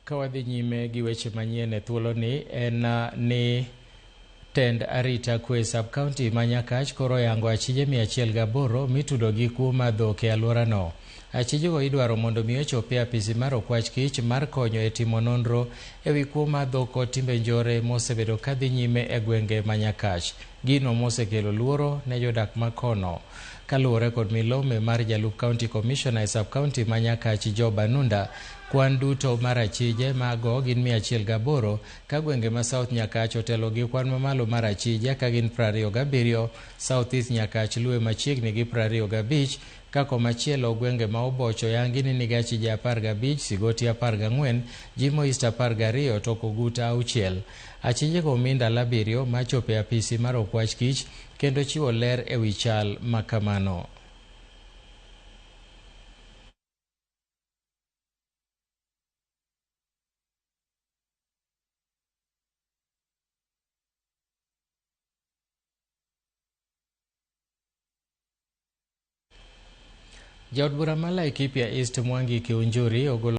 Kawadhi nyime gi weche manyien e thuolo ni en ni tend arita kwe sub-county ma Nyakach koro yango achije 108 mitudo gi kuo ma dhok e alworano. Achijego idwaro mondo mi ochopi apisi mar okwach kich mar konyo e timo nonro e wi kuo ma dhok kod timbe njore mosebedo kadhi nyime e gwenge ma Nyakach. Gino mosekelo luoro ne jodak ma kono. Kaluwore kod milome mar jalup county commissioner e sub-county ma Nyakach Job Anunda, kwan duto mar achije mago gin 108 ka gwenge ma South Nyakach otelo gi kwan mamalo mar achije ka gin 27, South East Nyakach luwe machiegni gi 25, ka komachielo gwenge ma Obocho yangi ni nigi achije 15, Sigoti 14, Jimo East 12 to Koguta 6. Achijego omi ndalo 7 ma chopo e apisi mar okwach kich kendo chiwo ler e wi chal ma kamano. Jaod bura ma Laikipia East Mwangi Kiunjuri ogolo